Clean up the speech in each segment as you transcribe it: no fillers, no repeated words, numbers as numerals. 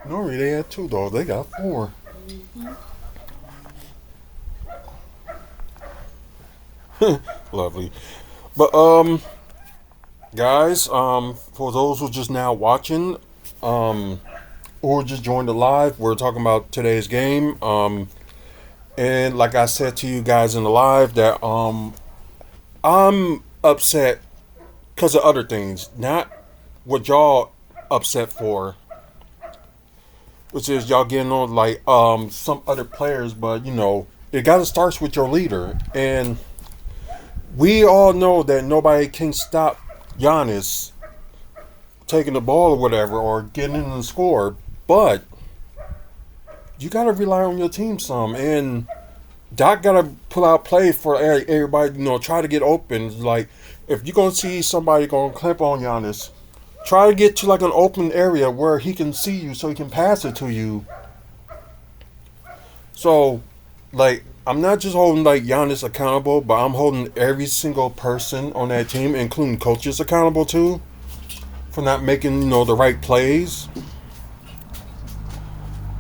Normally they had 2 though. They got 4. Lovely. But guys, for those who just now watching, or just joined the live, we're talking about today's game. And like I said to you guys in the live, that I'm upset because of other things, not what y'all upset for, which is y'all getting on like some other players, but it gotta start with your leader, and we all know that nobody can stop Giannis taking the ball or whatever or getting in the score, but you gotta rely on your team some, and Doc gotta pull out play for everybody. Try to get open. Like if you're gonna see somebody gonna clamp on Giannis, try to get to like an open area where he can see you, so he can pass it to you. So, like, I'm not just holding like Giannis accountable, but I'm holding every single person on that team, including coaches, accountable too, for not making the right plays.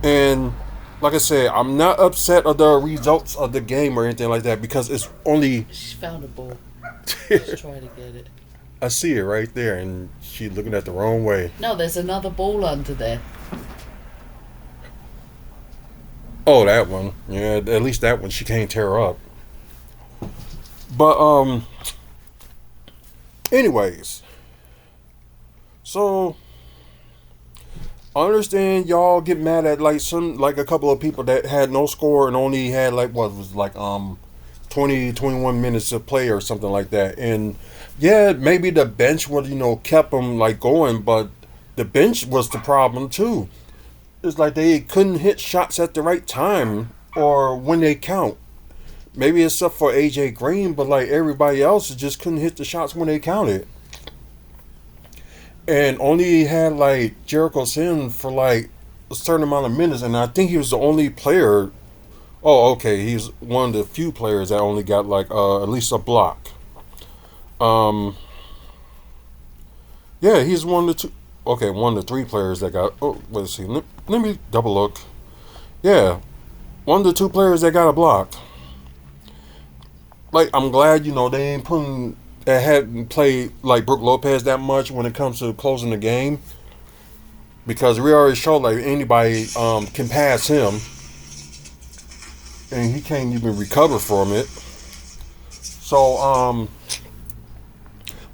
And like I said, I'm not upset of the results of the game or anything like that, because it's only. She found a ball. She's trying to get it. I see it right there, and she's looking at the wrong way. No, there's another ball under there. Oh, that one. Yeah, at least that one she can't tear up. But anyways, so I understand y'all get mad at like a couple of people that had no score and only had like what was like 21 minutes of play or something like that. And yeah, maybe the bench would kept them like going, but the bench was the problem too. It's like they couldn't hit shots at the right time or when they count. Maybe except for AJ Green, but like everybody else just couldn't hit the shots when they counted. And only had like Jericho Sims for like a certain amount of minutes, and I think he was the only player. Oh, okay, he's one of the few players that only got like at least a block. Yeah, he's one of the two. Okay, one of the 3 players that got. Oh, let's see. Let me double look. Yeah, one of the 2 players that got a block. Like, I'm glad they ain't putting that hadn't played like Brook Lopez that much when it comes to closing the game, because we already showed like anybody can pass him, and he can't even recover from it. So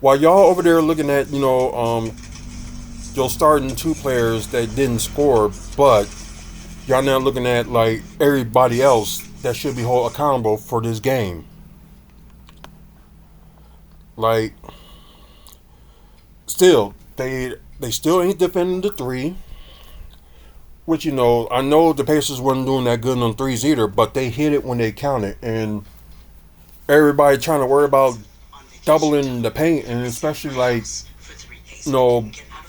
while y'all over there looking at you're starting 2 players that didn't score, but y'all now looking at like everybody else that should be held accountable for this game. Like, still, they still ain't defending the 3, which I know the Pacers wasn't doing that good on threes either, but they hit it when they counted, and everybody trying to worry about doubling the paint, and especially like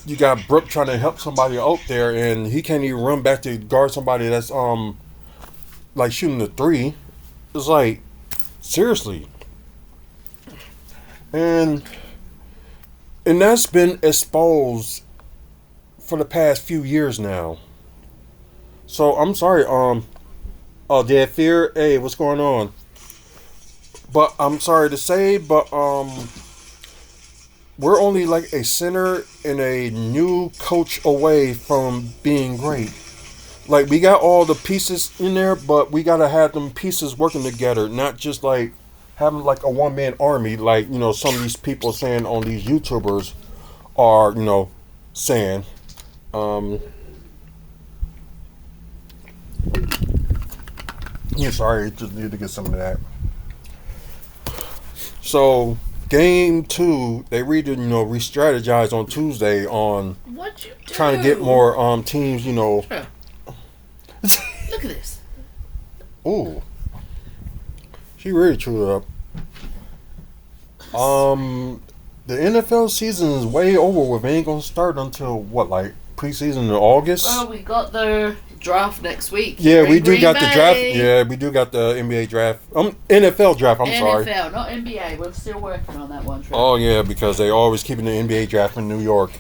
you got Brook trying to help somebody out there, and he can't even run back to guard somebody that's like shooting the 3. It's like, seriously. And that's been exposed for the past few years now. So I'm sorry, Dead Fear, hey, what's going on? But I'm sorry to say, but we're only like a center and a new coach away from being great. Like, we got all the pieces in there, but we gotta have them pieces working together, not just like having like a one-man army, like some of these people saying on these YouTubers are saying. Yeah, sorry, just need to get some of that. So game 2, they re-strategize on Tuesday on What'd you do? trying to get more teams. Look at this. Ooh, she really chewed it up. The NFL season is way over with. It ain't gonna start until what, like preseason in August? Well, we got the draft next week. Yeah, we do Green got the draft. Bay. Yeah, we do got the NBA draft. NFL draft. I'm sorry. NFL, not NBA. We're still working on that one. Trip. Oh yeah, because they always keeping the NBA draft in New York.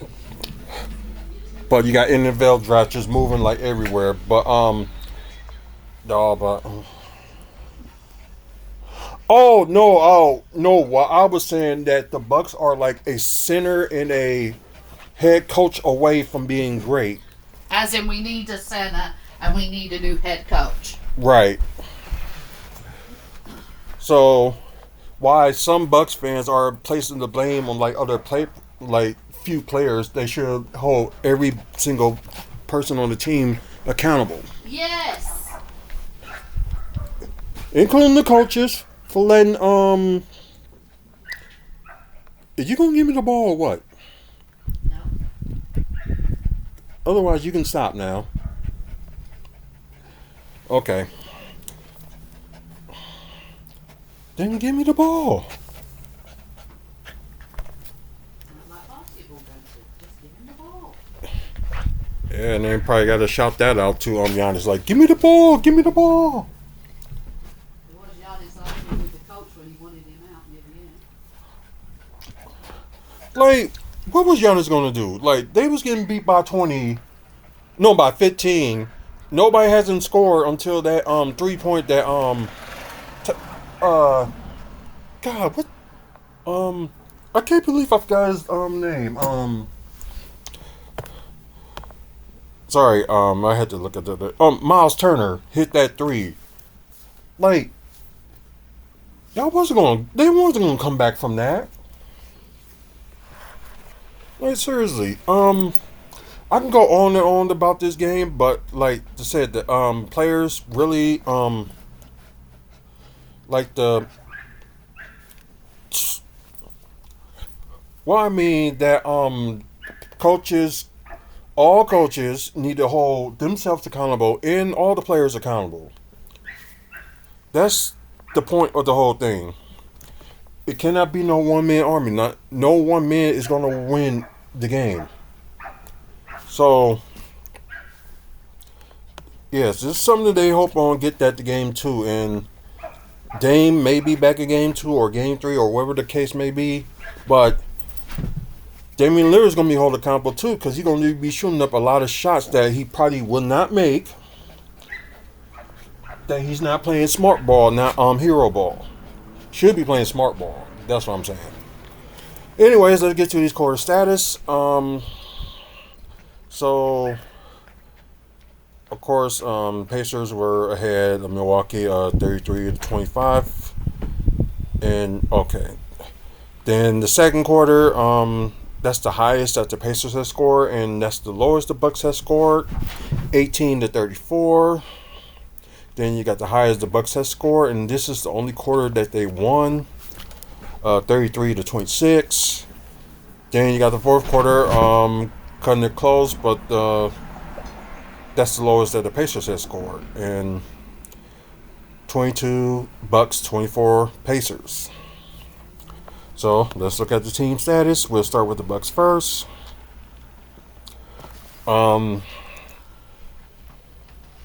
But you got NFL draft just moving like everywhere. But no, but oh no. Well, I was saying that the Bucks are like a center and a head coach away from being great. As in, we need a center and we need a new head coach. Right. So, why some Bucks fans are placing the blame on like other few players, they should hold every single person on the team accountable, Yes. including the coaches for letting Are you gonna give me the ball or what? No. Otherwise, you can stop now. Okay. Then give me the ball. Not like basketball dances. Just give him the ball. Yeah, and then probably got to shout that out to Giannis, like, give me the ball, give me the ball. It was Giannis arguing with the coach when he wanted him out near the end. Like, what was Giannis gonna do? Like, they was getting beat by 20, no, by 15. Nobody hasn't scored until that 3-point that t- uh God, what I can't believe I forgot his name. Sorry, I had to look at the Miles Turner hit that three. Like, they wasn't gonna come back from that. Like, seriously, I can go on and on about this game, but like I said, the players really like the. Well, I mean that coaches, all coaches need to hold themselves accountable and all the players accountable. That's the point of the whole thing. It cannot be no one man army. Not no one man is gonna win the game. So yes, this is something they hope on get that to game two, and Dame may be back in game two or game three or whatever the case may be, but Damian Lillard's gonna be held accountable too because he's gonna be shooting up a lot of shots that he probably will not make. That he's not playing smart ball, not hero ball. Should be playing smart ball. That's what I'm saying. Anyways, let's get to these quarter status. So of course, Pacers were ahead of Milwaukee, 33-25, and okay. Then the second quarter, that's the highest that the Pacers have scored, and that's the lowest the Bucks have scored, 18-34. Then you got the highest the Bucks have scored, and this is the only quarter that they won, 33-26. Then you got the fourth quarter, cutting it close, but that's the lowest that the Pacers have scored, and 22 Bucks, 24 Pacers. So let's look at the team status. We'll start with the Bucks first.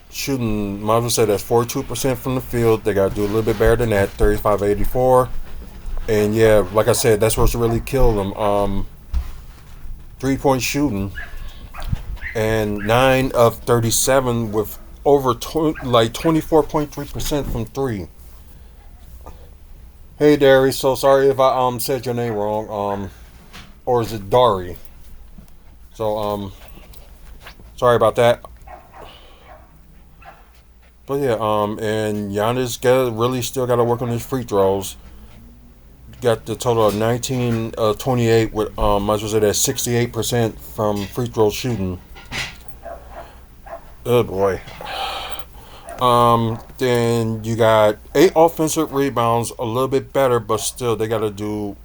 Shooting, might as well say that's 42% from the field. They got to do a little bit better than that, 35-84. And yeah, like I said, that's what's really killed them. 3-point shooting, and 9 of 37 with over 24.3% from three. Hey, Dari. So sorry if I said your name wrong. Or is it Dari? So sorry about that. But yeah, and Giannis really still got to work on his free throws. Got the total of 19-28 with might as well say that 68% from free throw shooting. Oh boy. Then you got 8 offensive rebounds, a little bit better, but still they got to do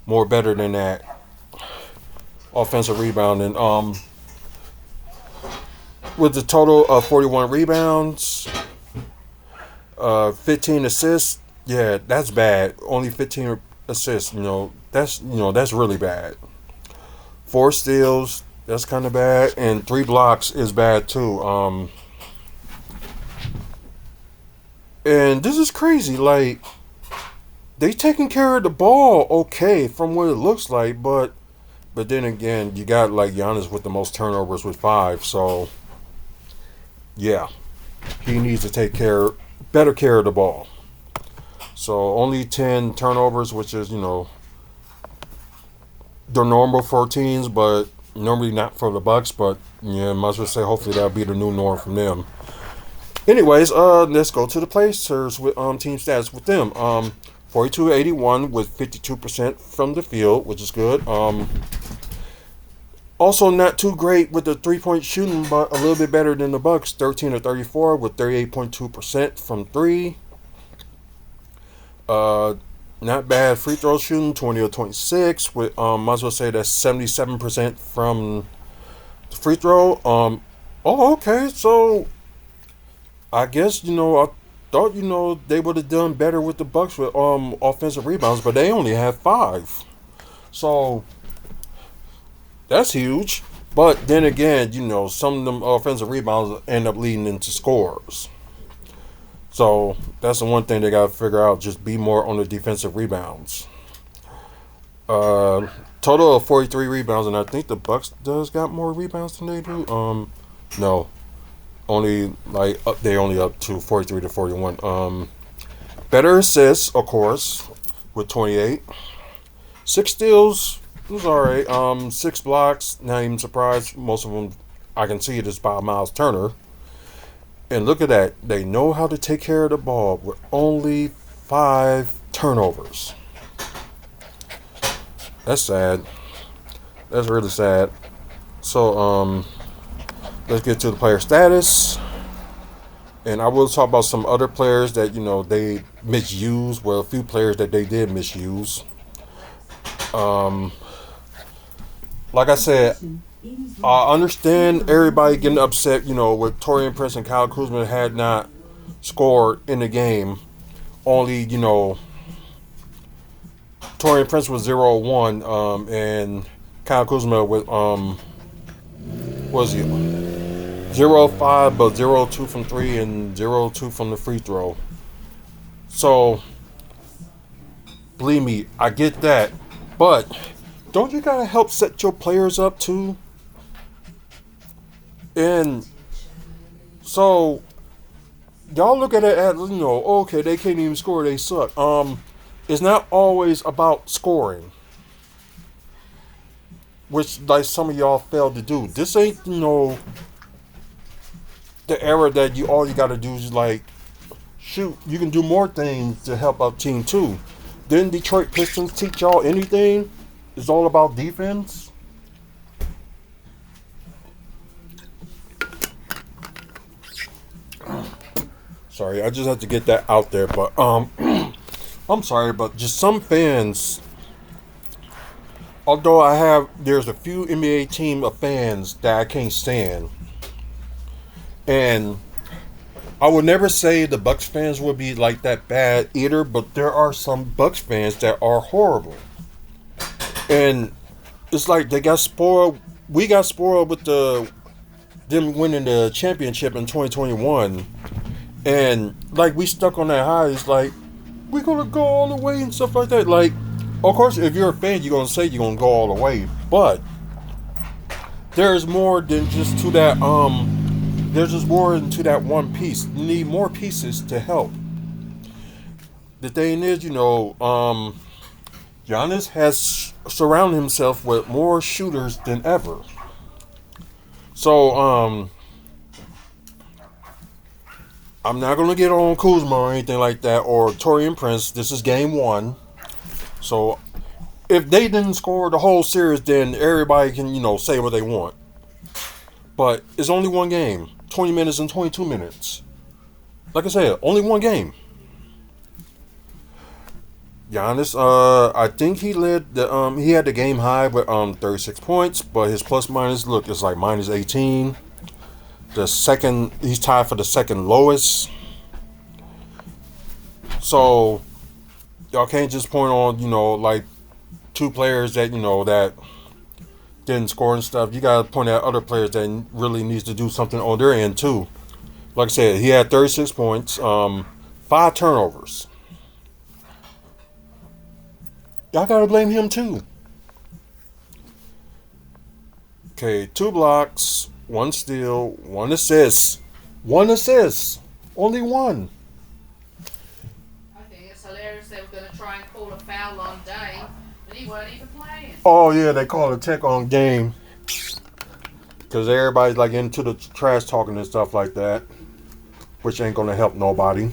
more better than that. Offensive rebounding. With the total of 41 rebounds, 15 assists. Yeah, that's bad. Only 15 assists. That's really bad. 4 steals. That's kind of bad, and 3 blocks is bad too. And this is crazy. Like, they taking care of the ball okay from what it looks like, but But then again, you got like Giannis with the most turnovers with 5. So yeah, he needs to take better care of the ball. So only 10 turnovers, which is the normal for teams, but normally not for the Bucks. But yeah, might as well say hopefully that'll be the new norm from them. Anyways, let's go to the Pacers with team stats with them. 42-81 with 52% from the field, which is good. Also not too great with the 3-point shooting, but a little bit better than the Bucks. 13-34 with 38.2% from three. Uh, Not bad free throw shooting. 20-26 with might as well say that's 77% from the free throw. Oh, okay. So I guess I thought they would have done better with the Bucks with offensive rebounds, but they only have 5. So that's huge. But then again, some of them offensive rebounds end up leading into scores. So that's the one thing they got to figure out. Just be more on the defensive rebounds. Total of 43 rebounds, and I think the Bucks does got more rebounds than they do. No, only they only up to 43-41. Better assists, of course, with 28. 6 steals, it was alright. 6 blocks, not even surprised. Most of them, I can see it is by Miles Turner. And look at that. They know how to take care of the ball with only 5 turnovers. That's sad. That's really sad. So, let's get to the player status. And I will talk about some other players that, they misused. Well, a few players that they did misuse. Like I said, I understand everybody getting upset, with Torian Prince and Kyle Kuzma had not scored in the game. Only, Torian Prince was 0-1, and Kyle Kuzma with, was he 0-5, but 0-2 from 3 and 0-2 from the free throw. So, believe me, I get that. But don't you gotta help set your players up too? And so y'all look at it as okay, they can't even score, they suck. It's not always about scoring, which like some of y'all failed to do. This ain't the era that all you gotta do is like shoot. You can do more things to help out team too. Didn't Detroit Pistons teach y'all anything? It's all about defense. Sorry, I just had to get that out there. But I'm sorry, but just some fans. Although there's a few NBA team of fans that I can't stand, and I would never say the Bucks fans would be like that bad either. But there are some Bucks fans that are horrible. And it's like they got spoiled. We got spoiled with them winning the championship in 2021, and like we stuck on that high. It's like we're gonna go all the way and stuff like that. Like, of course, if you're a fan, you're gonna say you're gonna go all the way, but there's more than just to that. There's just more than to that one piece. You need more pieces to help. The thing is, Giannis has surrounded himself with more shooters than ever. So, I'm not going to get on Kuzma or anything like that or Torian Prince. This is game 1. So, if they didn't score the whole series, then everybody can, say what they want. But it's only one game. 20 minutes and 22 minutes. Like I said, only one game. Giannis, I think he led he had the game high with 36 points, but his plus minus look is like minus 18. The second he's tied for the second lowest. So y'all can't just point on like 2 players that that didn't score and stuff. You gotta point at other players that really needs to do something on their end too. Like I said, he had 36 points, 5 turnovers. Y'all gotta blame him too. Okay, 2 blocks, 1 steal, 1 assist. 1 assist. Only one. I think it's hilarious they were going to try and call a foul on Dane, but he weren't even playing. Oh yeah, they call it a tech on game. Because everybody's like into the trash talking and stuff like that. Which ain't gonna help nobody.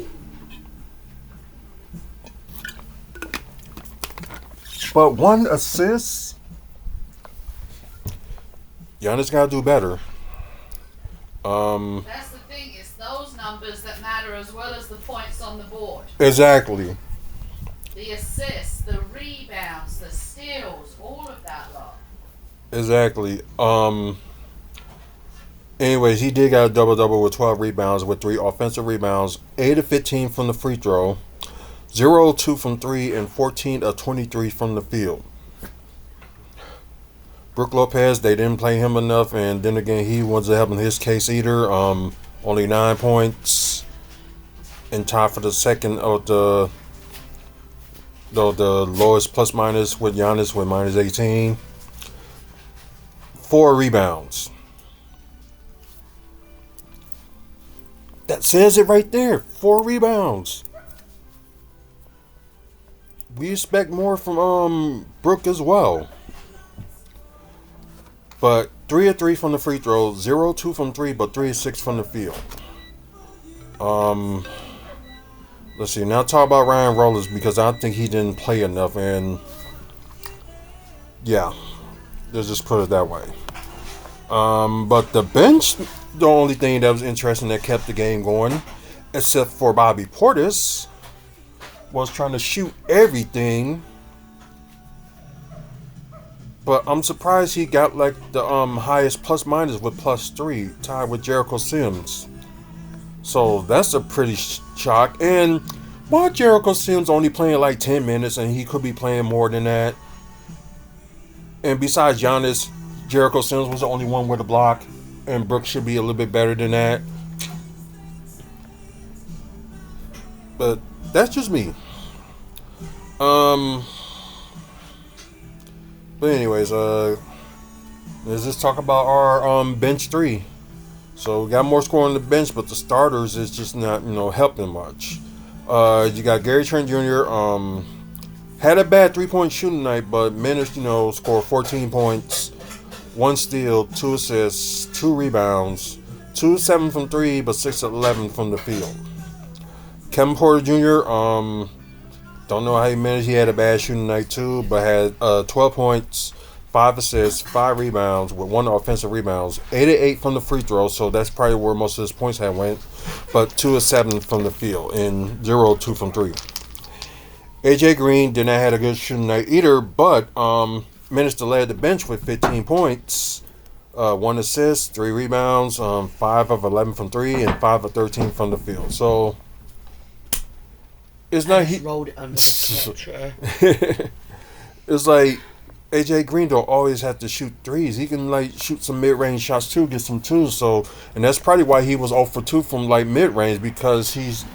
But 1 assist? Giannis gotta do better. That's the thing, it's those numbers that matter as well as the points on the board. Exactly. The assists, the rebounds, the steals, all of that lot. Exactly. Anyways, he did got a double double with 12 rebounds with 3 offensive rebounds, 8 of 15 from the free throw, 0 of 2 from 3, and 14 of 23 from the field. Brook Lopez, they didn't play him enough, and then again, he wasn't helping his case either. Only 9 points, and tied for the second of the lowest plus minus with Giannis with minus 18. 4 rebounds. That says it right there. 4 rebounds. We expect more from Brook as well. But 3 of 3 from the free throw, 0 of 2 from 3, but 3 of 6 from the field. Let's see. Now talk about Ryan Rollins because I think he didn't play enough, and yeah, let's just put it that way. But the bench, the only thing that was interesting that kept the game going, except for Bobby Portis, was trying to shoot everything. But I'm surprised he got like the highest plus minus with +3, tied with Jericho Sims. So that's a pretty shock. And why Jericho Sims only playing like 10 minutes and he could be playing more than that? And besides Giannis, Jericho Sims was the only one with a block, and Brooks should be a little bit better than that. But that's just me. But anyways, let's just talk about our bench 3. So we got more score on the bench, but the starters is just not helping much. You got Gary Trent Jr. Had a bad 3-point shooting night, but managed score 14 points, 1 steal, 2 assists, 2 rebounds, 2 of 7 from 3, but 6 of 11 from the field. Kevin Porter Jr. Don't know how he managed. He had a bad shooting night too, but had 12 points, 5 assists, 5 rebounds with 1 offensive rebounds, 8 of 8 from the free throw. So that's probably where most of his points had went. But 2 of 7 from the field and 0 of 2 from 3. AJ Green did not have a good shooting night either, but managed to lead the bench with 15 points, 1 assist, 3 rebounds, 5 of 11 from 3, and 5 of 13 from the field. So it's not he rolled it under the stretcher. It's like AJ Green don't always have to shoot threes. He can like shoot some mid-range shots too, get some twos. So, and that's probably why he was 0 for 2 from like mid-range, because he's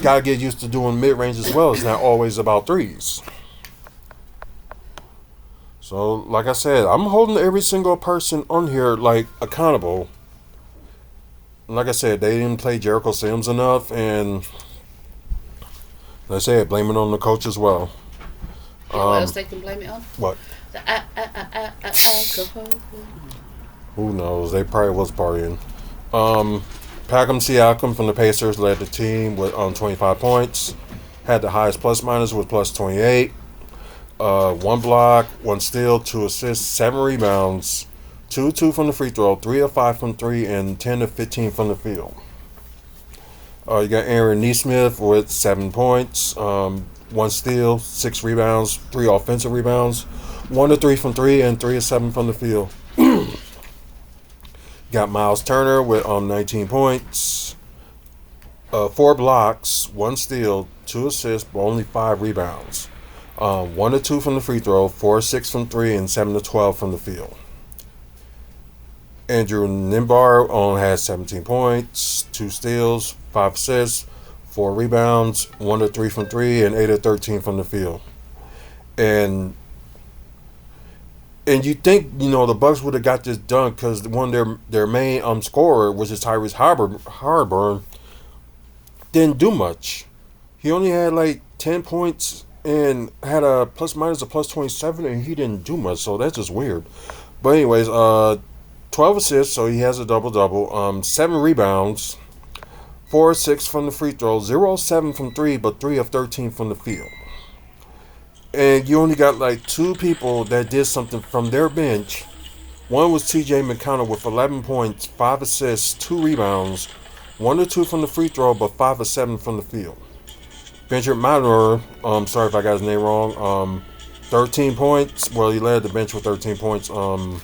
got to get used to doing mid-range as well. It's not always about threes. So, like I said, I'm holding every single person on here like accountable. Like I said, they didn't play Jericho Sims enough, and like I said, blame it on the coach as well. What else they can blame it on? What? The alcohol. Who knows? They probably was partying. Packham Siakam from the Pacers led the team with 25 points. Had the highest plus minus with plus 28. 1 block, 1 steal, 2 assists, 7 rebounds, 2 of 2 from the free throw, 3 of 5 from 3, and 10 of 15 from the field. You got Aaron Nesmith with 7 points, 1 steal, 6 rebounds, 3 offensive rebounds, 1 of 3 from 3, and 3 of 7 from the field. Got Miles Turner with 19 points, 4 blocks, 1 steal, 2 assists, but only 5 rebounds. 1 of 2 from the free throw, 4 of 6 from 3, and 7 of 12 from the field. Andrew Nimbar has 17 points, 2 steals, 5 assists, 4 rebounds, 1 of 3 from 3, and 8 of 13 from the field. And And you think the Bucks would have got this done because one of their main scorer, which is Tyrese Harburn, didn't do much. He only had like 10 points and had a plus minus a plus 27, and he didn't do much. So that's just weird. But anyways, 12 assists, so he has a double double. 7 rebounds, 4 of 6 from the free throw, 0 of 7 from three, but 3 of 13 from the field. And you only got like 2 people that did something from their bench. One was T.J. McConnell with 11 points, 5 assists, 2 rebounds, 1 or 2 from the free throw, but 5 of 7 from the field. Benjamin Matter, sorry if I got his name wrong, 13 points. Well, he led the bench with 13 points. 1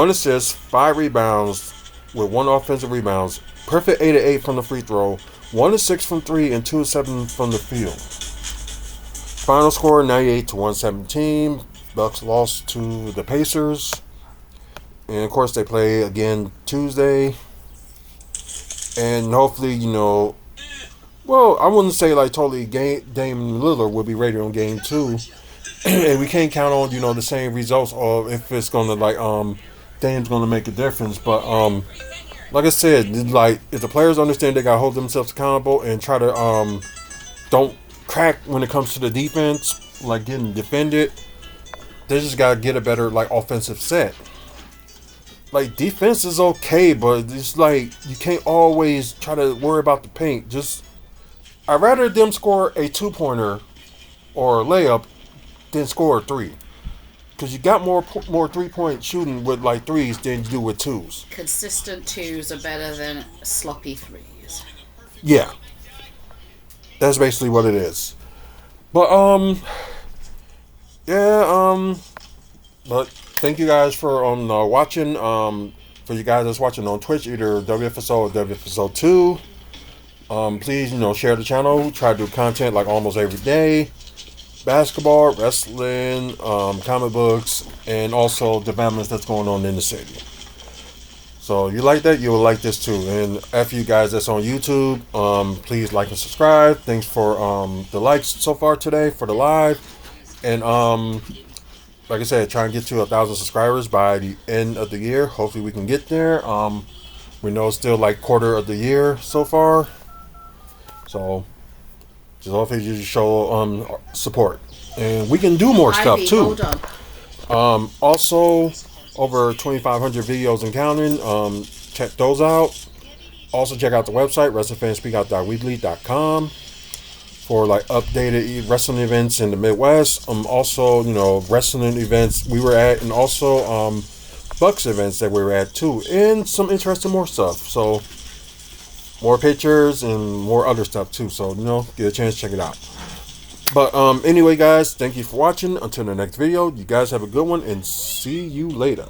assist, 5 rebounds with 1 offensive rebounds. Perfect 8 of 8 from the free throw, 1 of 6 from 3, and 2 of 7 from the field. Final score 98-117. Bucks lost to the Pacers. And of course, they play again Tuesday. And hopefully, well, I wouldn't say like totally Dame Lillard will be ready on game 2. And we can't count on, the same results or if it's going to like, Dame's going to make a difference. But, like I said, like if the players understand they got to hold themselves accountable and try to, don't crack when it comes to the defense, like getting defended. They just gotta get a better like offensive set. Like defense is okay, but it's like you can't always try to worry about the paint. I'd rather them score a 2-pointer or a layup than score a 3. Because you got more 3-point shooting with like 3s than you do with 2s. Consistent 2s are better than sloppy 3s. Yeah. That's basically what it is. But but thank you guys for watching. For you guys that's watching on Twitch, either WFSO or WFSO 2. Please, share the channel. Try to do content like almost every day. Basketball, wrestling, comic books, and also developments that's going on in the city. So you like that, you will like this too. And after you guys that's on YouTube, please like and subscribe. Thanks for the likes so far today for the live. And like I said, try and get to 1,000 subscribers by the end of the year. Hopefully we can get there. We know it's still like quarter of the year so far. So just hopefully you show support. And we can do more stuff too. Hold on. Also, over 2,500 videos and counting. Check those out. Also, check out the website, WrestlingFansSpeakOut.weebly.com for like updated wrestling events in the Midwest. Also, wrestling events we were at, and also Bucks events that we were at too, and some interesting more stuff. So, more pictures and more other stuff too. So, get a chance to check it out. But anyway, guys, thank you for watching. Until the next video, you guys have a good one, and see you later.